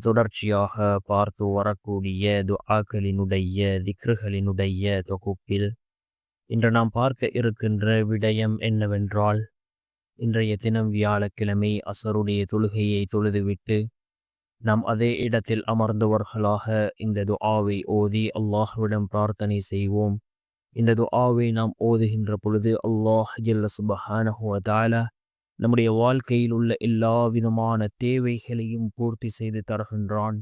தொடர்ச்சியாக பார்த்து வரக்கூடிய துஆக்களினுடைய திக்ருகளினுடைய தொகுப்பில் இன்று நாம் பார்க்க இருக்கின்ற விடயம் என்னவென்றால், இன்றைய தினம் வியாழக்கிழமை அசருடைய தொழுகையை தொழுதுவிட்டு நாம் அதே இடத்தில் அமர்ந்தவர்களாக இந்த துஆவை ஓதி அல்லாஹ்விடம் பிரார்த்தனை செய்வோம். இந்த துஆவை நாம் ஓதுகின்ற பொழுது அல்லாஹ் ஜல்ல சுப்ஹானஹு வ தஆலா நம்முடைய வாழ்க்கையில் உள்ள எல்லா விதமான தேவைகளையும் பூர்த்தி செய்து தருகின்றான்.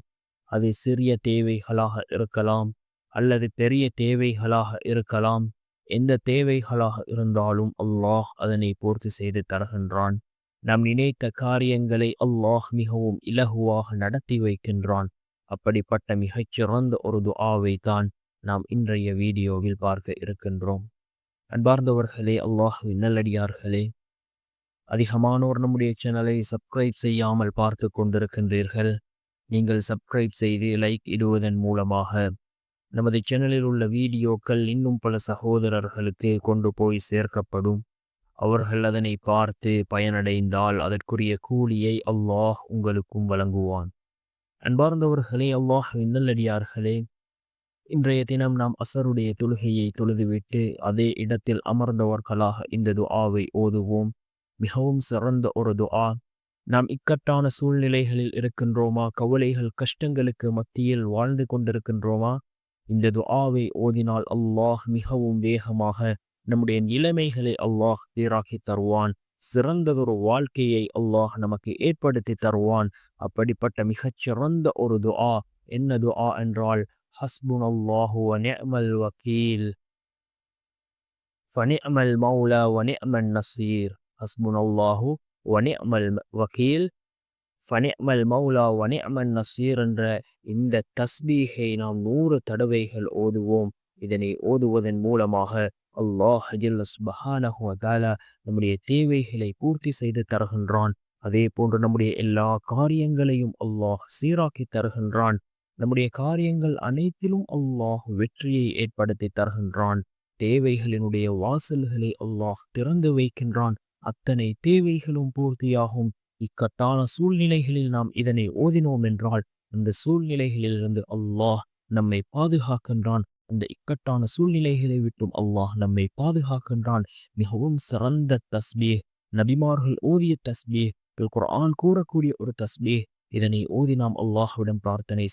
அது சிறிய தேவைகளாக இருக்கலாம் அல்லது பெரிய தேவைகளாக இருக்கலாம். எந்த தேவைகளாக இருந்தாலும் அல்லாஹ் அதனை பூர்த்தி செய்து தருகின்றான். நாம் நினைத்த காரியங்களை அல்லாஹ் மிகவும் இலகுவாக நடத்தி வைக்கின்றான். அப்படிப்பட்ட மிகச்சிறந்த ஒரு துஆவை தான் நாம் இன்றைய வீடியோவில் பார்க்க இருக்கின்றோம். அன்பார்ந்தவர்களே, அல்லாஹ்வின் நல்லடியார்களே, அதிகமானோர் நம்முடைய சேனலை சப்ஸ்கிரைப் செய்யாமல் பார்த்து கொண்டிருக்கின்றீர்கள். நீங்கள் சப்ஸ்கிரைப் செய்து லைக் இடுவதன் மூலமாக நமது சேனலில் உள்ள வீடியோக்கள் இன்னும் பல சகோதரர்களுக்கு கொண்டு போய் சேர்க்கப்படும். அவர்கள் அதனை பார்த்து பயனடைந்தால் அதற்குரிய கூலியை அல்லாஹ் உங்களுக்கும் வழங்குவான். அன்பார்ந்தவர்களே, அல்லாஹ்வின் நல்லடியார்களே, இன்றைய தினம் நாம் அசருடைய தொழுகையை தொழுதுவிட்டு அதே இடத்தில் அமர்ந்தவர்களாக இந்த துஆவை ஓதுவோம். மிகவும் சிறந்த ஒரு துஆ. நாம் இக்கட்டான சூழ்நிலைகளில் இருக்கின்றோமா, கவலைகள் கஷ்டங்களுக்கு மத்தியில் வாழ்ந்து கொண்டிருக்கின்றோமா, இந்த துஆவை ஓதினால் அல்லாஹ் மிகவும் வேகமாக நம்முடைய நிலைமைகளை அல்லாஹ் சீராக்கி தருவான். சிறந்ததொரு வாழ்க்கையை அல்லாஹ் நமக்கு ஏற்படுத்தி தருவான். அப்படிப்பட்ட மிகச்சிறந்த ஒரு துஆ என்ன துஆ என்றால், ஹஸ்புனல்லாஹு வ நிஅமல் வக்கீல் ஃபநிஅமல் மௌலா வ நிஅமன் நஸீர். ஹஸ்புனல்லாஹு வ நிஅமல் வக்கீல் ஃபநிஅமல் மௌலா வ நிஅமன் நஸீர் என்ற இந்த தஸ்பீஹை நாம் 100 தடவைகள் ஓதுவோம். இதனை ஓதுவதன் மூலமாக அல்லாஹ் ஜல்ல சுப்ஹானஹு வ தஆலா நம்முடைய தேவைகளை பூர்த்தி செய்து தருகின்றான். அதே போன்று நம்முடைய எல்லா காரியங்களையும் அல்லாஹ் சீராக்கி தருகின்றான். நம்முடைய காரியங்கள் அனைத்திலும் அல்லாஹ் வெற்றியை ஏற்படுத்தி தருகின்றான். தேவைகளினுடைய வாசல்களை அல்லாஹ் திறந்து வைக்கின்றான். அத்தனை தேவைகளும் பூர்த்தியாகும். இக்கட்டான சூழ்நிலைகளில் நாம் இதனை ஓதினோம் என்றால் அந்த சூழ்நிலைகளிலிருந்து அல்லாஹ் நம்மை பாதுகாக்கின்றான். அந்த இக்கட்டான சூழ்நிலைகளை விட்டும் அல்லாஹ் நம்மை பாதுகாக்கின்றான். மிகவும் சிறந்த தஸ்பீஹ், நபிமார்கள் ஓதிய தஸ்பீஹ், குர்ஆன் கூறக்கூடிய ஒரு தஸ்பீஹ். இதனை ஓதி நாம் அல்லாஹ்விடம் பிரார்த்தனை